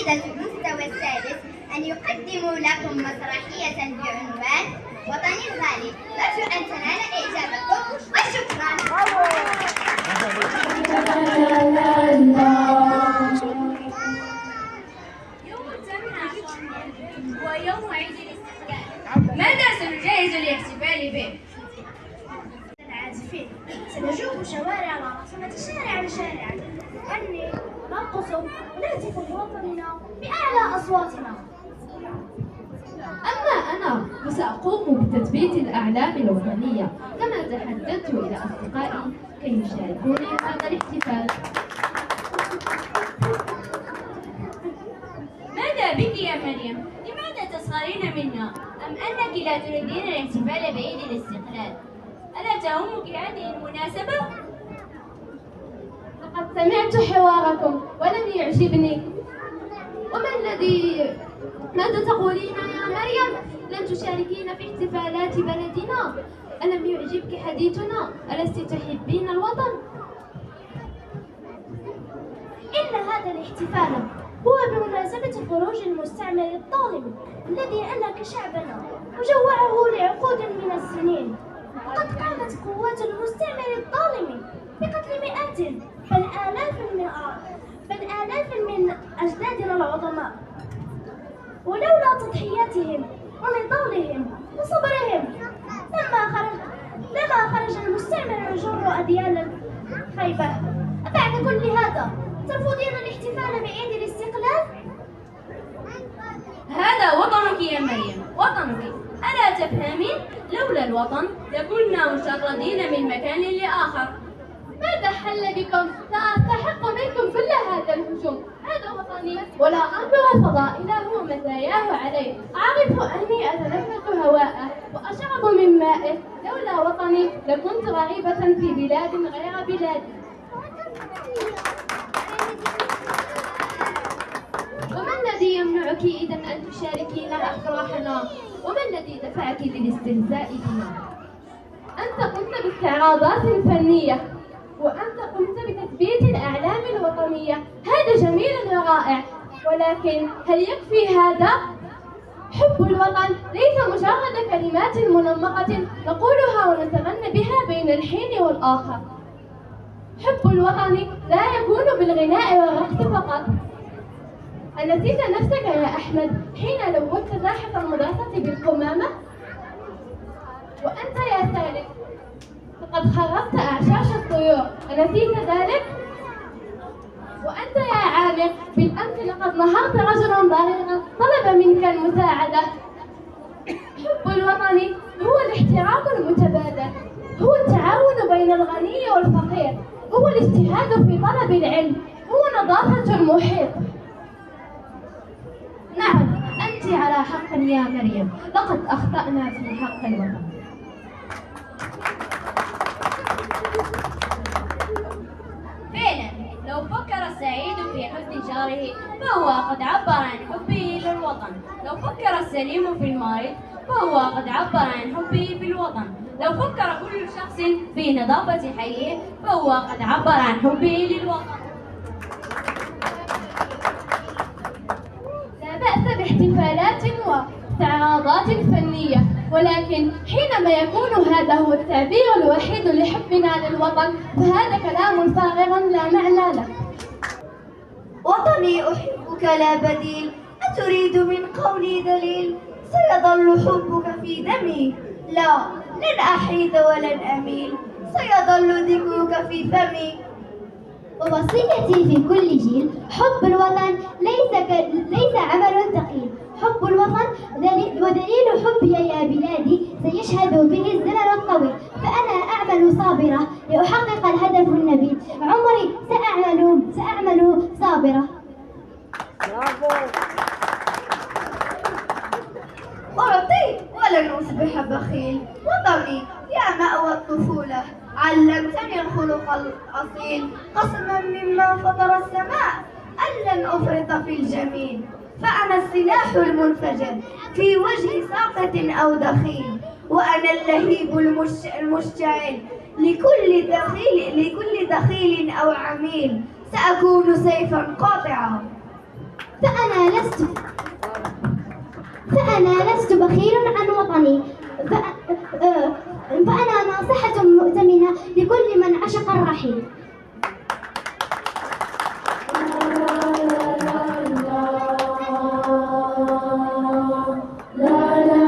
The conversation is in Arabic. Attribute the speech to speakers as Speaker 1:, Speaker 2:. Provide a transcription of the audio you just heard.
Speaker 1: تلاميذ المستوى السادس أن يقدموا لكم مسرحية بعنوان وطني الغالي. نرجو أن تنال إعجابكم وشكرا.
Speaker 2: يوم الثامن عشر هو يوم عيد الاستقلال. ماذا سنجهز للاحتفال به؟
Speaker 3: العازفين سنجوب شوارع العاصمة شارعا شارعا نغني نرقص ونهتف بوطننا بأعلى أصواتنا.
Speaker 4: أما أنا فسأقوم بتثبيت الأعلام الوطنية كما تحدثت إلى أصدقائي كي يشاركوني في هذا الاحتفال.
Speaker 2: ماذا بك يا مريم؟ لماذا تسخرين منا؟ أم أنك لا تريدين الاحتفال بعيد الاستقلال؟ ألا تهمك هذه المناسبة؟
Speaker 4: لقد سمعت حواركم ولم يعجبني. وما الذي ماذا تقولين يا مريم؟ لن تشاركين في احتفالات بلدنا؟ ألم يعجبك حديثنا؟ ألست تحبين الوطن؟
Speaker 3: إن هذا الاحتفال هو بمناسبة خروج المستعمر الظالم الذي أهلك شعبنا وجوعه لعقود من السنين. وقد قامت قوات المستعمر الظالم بقتل مئات بل آلاف من أجدادنا العظماء، ولولا تضحياتهم ونضالهم وصبرهم لما خرج المستعمر يجر أديال الخيبة. أبعد كل هذا ترفضين الاحتفال بعيد الاستقلال؟
Speaker 2: هذا وطنك يا مريم، وطنك. ألا تفهمين؟ لولا الوطن لكنا مشردين من مكان لآخر.
Speaker 4: ماذا حل بكم؟ لا أستحق منكم كل هذا الهجوم. هذا وطني ولا أنظر فضائله مزاياه عليه. أعرف أني أتنفس هواءه وأشرب من مائه. لولا وطني لكنت غريبة في بلاد غير بلادي. وما الذي يمنعك إذا أن تشاركين أفراحنا؟ وما الذي دفعك للاستهزاء بنا؟ أنت قمت باستعراضات فنية، وأنت قمت بتثبيت الأعلام الوطنية. هذا جميل ورائع، ولكن هل يكفي هذا؟ حب الوطن ليس مجرد كلمات منمقة نقولها ونتغنى بها بين الحين والآخر. حب الوطن لا يكون بالغناء والرقص فقط. أنسيت نفسك يا أحمد حين لوثت ساحة المدرسة بالقمامة؟ وأنت يا سالم فقد خربت أعشاش الطيور، أنسيت ذلك؟ وأنت يا عامر بالأمس لقد نهرت رجلا ضريرا طلب منك المساعدة. حب الوطن هو الاحترام المتبادل، هو التعاون بين الغني والفقير، هو الاجتهاد في طلب العلم، هو نظافة المحيط. نعم، أنت على حق يا مريم، لقد أخطأنا في حق الوطن.
Speaker 2: فعلا لو فكر السعيد في حزن جاره فهو قد عبر عن حبه للوطن. لو فكر السليم في المريض فهو قد عبر عن حبه في الوطن. لو فكر كل شخص في نظافة حيه فهو قد عبر عن حبه للوطن.
Speaker 4: لا بأس باحتفالات واستعراضات فنية، ولكن حينما يكون هذا هو التعبير الوحيد لحبنا للوطن فهذا كلام فارغ لا معنى له.
Speaker 3: وطني أحبك لا بديل، أتريد من قولي دليل؟ سيظل حبك في دمي، لا لن أحيد ولن أميل، سيظل ذكرك في فمي.
Speaker 1: ووصيتي في كل جيل حب الوطن ليس عمل ثقيل. حب الوطن ودليل حبي يا بلادي سيشهد به الزمن الطويل. فأنا أعمل صابرة لأحقق الهدف النبيل. عمري سأعمل صابرة.
Speaker 3: أعطي ولن أصبح بخيل. وطني يا مأوى الطفولة، علمتني الخلق الأصيل. قسما مما فطر السماء أن لن أفرط في الجميل. فأنا السلاح المنفجر في وجه ساقط أو دخيل، وأنا اللهيب المشتعل لكل دخيل أو عميل. سأكون سيفا قاطعا.
Speaker 1: فأنا لست بخيل عن وطني. فأنا ناصحة مؤتمنة لكل من عشق الرحيل.
Speaker 3: la la